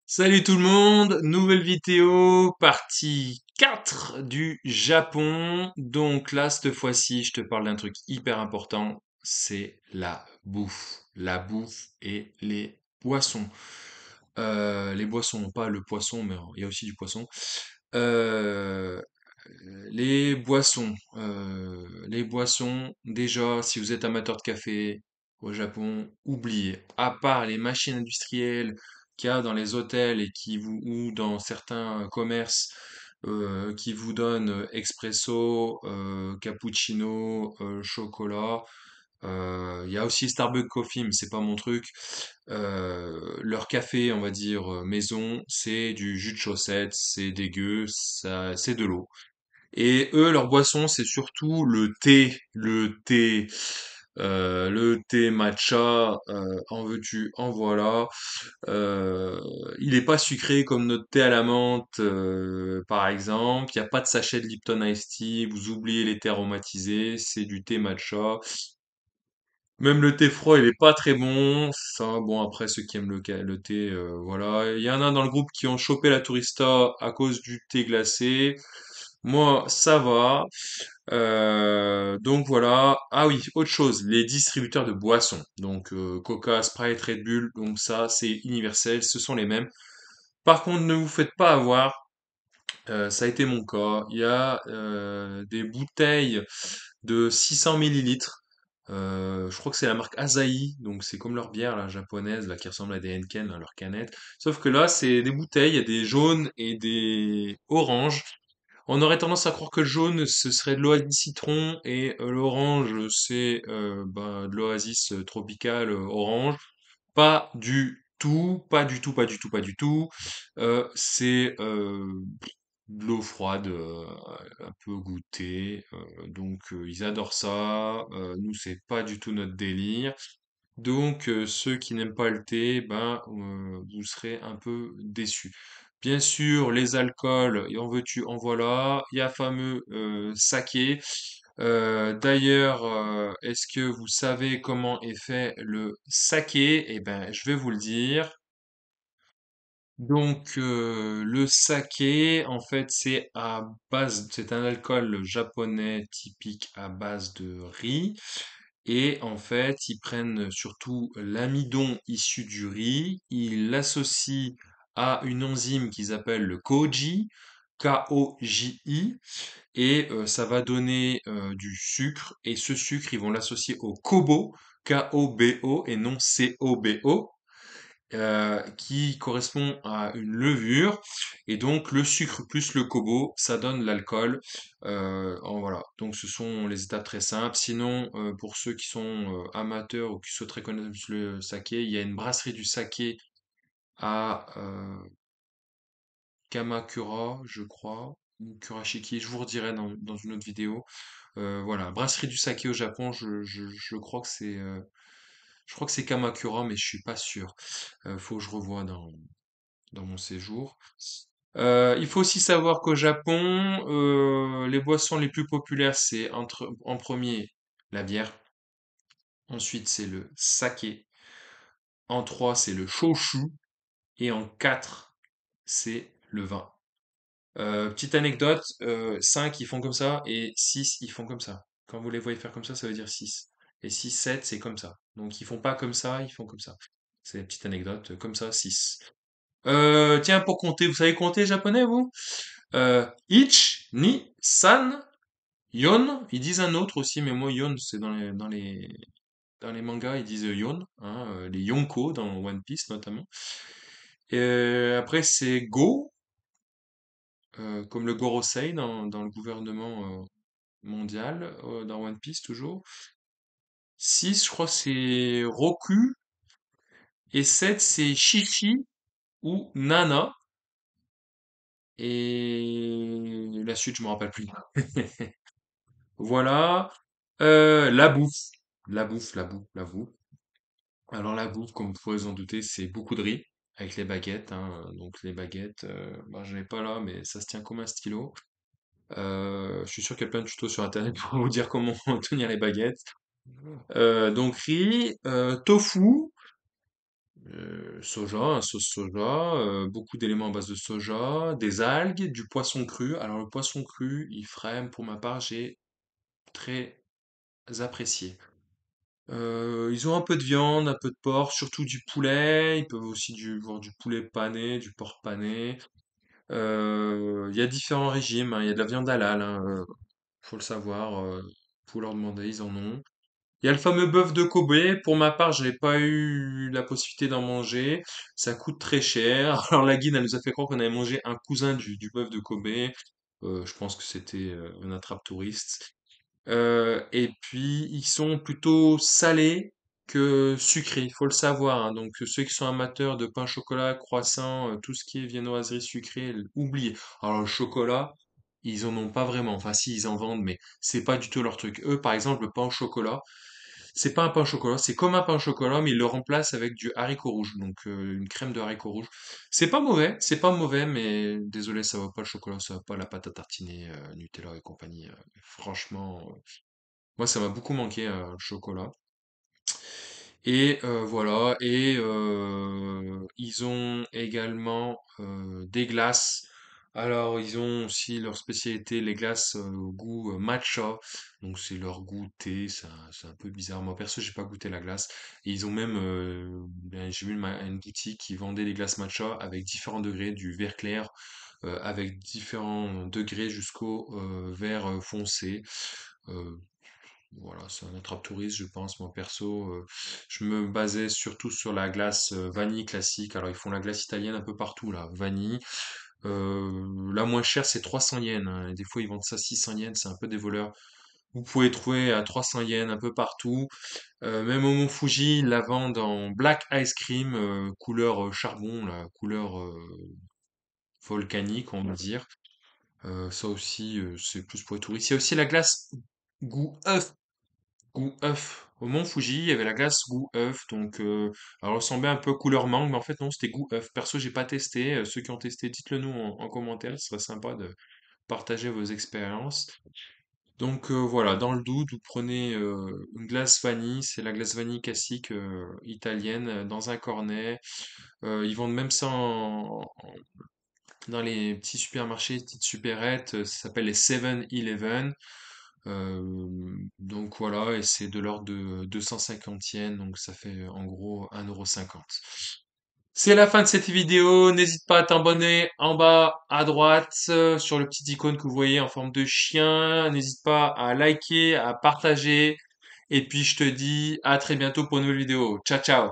Salut tout le monde, nouvelle vidéo, partie 4 du Japon. Donc là, cette fois-ci, je te parle d'un truc hyper important, c'est la bouffe. La bouffe et les boissons. Les boissons, pas le poisson, mais il y a aussi du poisson. Euh, les boissons, déjà, si vous êtes amateur de café au Japon, oubliez. À part les machines industrielles qu'il y a dans les hôtels et qui vous, ou dans certains commerces qui vous donnent expresso, cappuccino, chocolat. Il y a aussi Starbucks Coffee, mais c'est pas mon truc. Leur café, on va dire maison, c'est du jus de chaussette, c'est dégueu, ça, c'est de l'eau. Et eux, leur boisson, c'est surtout le thé matcha, en veux-tu, en voilà. Euh, il est pas sucré comme notre thé à la menthe, par exemple. Il n'y a pas de sachet de Lipton Ice Tea. Vous oubliez les thés aromatisés. C'est du thé matcha. Même le thé froid, il est pas très bon. Ça, bon, après, ceux qui aiment le thé, voilà. Il y en a dans le groupe qui ont chopé la tourista à cause du thé glacé. Moi, ça va. Donc voilà. Ah oui, autre chose, les distributeurs de boissons. Donc Coca, Sprite, Red Bull, donc ça, c'est universel, ce sont les mêmes. Par contre, ne vous faites pas avoir. Ça a été mon cas. Il y a des bouteilles de 600 millilitres. Je crois que c'est la marque Asahi, donc c'est comme leur bière la japonaise là qui ressemble à des Henken, hein, leurs canettes. Sauf que là, c'est des bouteilles, il y a des jaunes et des oranges. On aurait tendance à croire que le jaune, ce serait de l'oasis citron et l'orange, c'est de l'oasis tropical orange. Pas du tout, pas du tout, pas du tout, pas du tout. C'est de l'eau froide, un peu goûtée. Donc ils adorent ça. Nous, c'est pas du tout notre délire. Donc, ceux qui n'aiment pas le thé, ben, vous serez un peu déçus. Bien sûr, les alcools, et en veux-tu, en voilà. Il y a fameux saké. D'ailleurs, est-ce que vous savez comment est fait le saké? Eh ben, je vais vous le dire. Donc, le saké, en fait, c'est un alcool japonais typique à base de riz. Et en fait, ils prennent surtout l'amidon issu du riz, ils l'associent à une enzyme qu'ils appellent le koji, K-O-J-I, et ça va donner du sucre. Et ce sucre, ils vont l'associer au kobo, K-O-B-O, et non C-O-B-O, qui correspond à une levure. Et donc, le sucre plus le kobo, ça donne l'alcool. Voilà. Donc, ce sont les étapes très simples. Sinon, pour ceux qui sont amateurs ou qui souhaiteraient connaître plus le saké, il y a une brasserie du saké à Kamakura, je crois, ou Kurashiki. Je vous redirai dans une autre vidéo. Voilà, brasserie du saké au Japon, je crois que c'est Kamakura, mais je suis pas sûr. Faut que je revoie dans mon séjour. Il faut aussi savoir qu'au Japon, les boissons les plus populaires, c'est en premier la bière, ensuite c'est le saké, en 3 c'est le shochu, et en 4 c'est le vin. Petite anecdote, 5 ils font comme ça, et 6 ils font comme ça. Quand vous les voyez faire comme ça veut dire 6. Et 6 7 c'est comme ça. Donc ils font pas comme ça, ils font comme ça. C'est une petite anecdote, comme ça, 6. Tiens, pour compter, vous savez compter japonais, vous? Ich, ni, san, yon. Ils disent un autre aussi, mais moi, yon, c'est dans les mangas, ils disent yon, hein, les Yonko dans One Piece notamment. Et après, c'est go, comme le Gorosei dans le gouvernement mondial, dans One Piece toujours. 6 je crois, c'est Roku. Et 7 c'est Shichi ou Nana. Et la suite, je me rappelle plus. Voilà. La bouffe. La bouffe, la bouffe, la bouffe. Alors la bouffe, comme vous pouvez vous en douter, c'est beaucoup de riz avec les baguettes, hein. Donc les baguettes, je n'ai pas là, mais ça se tient comme un stylo. Je suis sûr qu'il y a plein de tutos sur Internet pour vous dire comment tenir les baguettes. Donc riz, tofu, Soja, un sauce soja, beaucoup d'éléments à base de soja, des algues, du poisson cru. Alors le poisson cru, Ifrem, pour ma part, j'ai très apprécié. Ils ont un peu de viande, un peu de porc, surtout du poulet. Ils peuvent aussi voir du poulet pané, du porc pané. Il y a différents régimes, hein. Il y a de la viande halal, hein, faut le savoir. Faut leur demander, ils en ont. Il y a le fameux bœuf de Kobe. Pour ma part, je n'ai pas eu la possibilité d'en manger. Ça coûte très cher. Alors la guide, elle nous a fait croire qu'on avait mangé un cousin du bœuf de Kobe. Je pense que c'était un attrape-touriste. Et puis, ils sont plutôt salés que sucrés, il faut le savoir, hein. Donc, ceux qui sont amateurs de pain au chocolat, croissant, tout ce qui est viennoiserie sucrée, oubliez. Alors, le chocolat, ils en ont pas vraiment. Enfin, si, ils en vendent, mais c'est pas du tout leur truc. Eux, par exemple, le pain au chocolat, c'est pas un pain au chocolat, c'est comme un pain au chocolat, mais ils le remplacent avec du haricot rouge, donc une crème de haricot rouge. C'est pas mauvais, mais désolé, ça va pas le chocolat, ça va pas la pâte à tartiner, Nutella et compagnie. Franchement, moi, ça m'a beaucoup manqué, le chocolat. Et voilà. Et ils ont également des glaces. Alors, ils ont aussi leur spécialité, les glaces au goût matcha. Donc, c'est leur goût thé. C'est un peu bizarre. Moi, perso, j'ai pas goûté la glace. Et ils ont même, ben, j'ai vu une boutique qui vendait des glaces matcha avec différents degrés, du vert clair avec différents degrés jusqu'au vert foncé. Euh, voilà, c'est un attrape-touriste, je pense. Moi, perso, je me basais surtout sur la glace vanille classique. Alors, ils font la glace italienne un peu partout, là. Vanille. La moins chère, c'est 300 yens, hein. Et des fois, ils vendent ça 600 yens. C'est un peu des voleurs. Vous pouvez trouver à 300 yens un peu partout. Même au Mont Fuji, ils la vendent en black ice cream, couleur charbon, la couleur volcanique, on va dire. Ça aussi, c'est plus pour les touristes. Il y a aussi la glace goût œuf. Goût œuf. Au Mont Fuji, il y avait la glace goût œuf, donc elle ressemblait un peu couleur mangue, mais en fait non, c'était goût œuf. Perso, j'ai pas testé. Ceux qui ont testé, dites-le nous en commentaire, ce serait sympa de partager vos expériences. Donc voilà, dans le doute, vous prenez une glace vanille, c'est la glace vanille classique italienne, dans un cornet. Ils vendent même ça dans les petits supermarchés, petites supérettes, ça s'appelle les 7-Eleven. Donc voilà, et c'est de l'ordre de 250 yens, donc ça fait en gros 1,50 €. C'est la fin de cette vidéo. N'hésite pas à t'abonner en bas à droite sur le petit icône que vous voyez en forme de chien. N'hésite pas à liker, à partager. Et puis je te dis à très bientôt pour une nouvelle vidéo. Ciao ciao!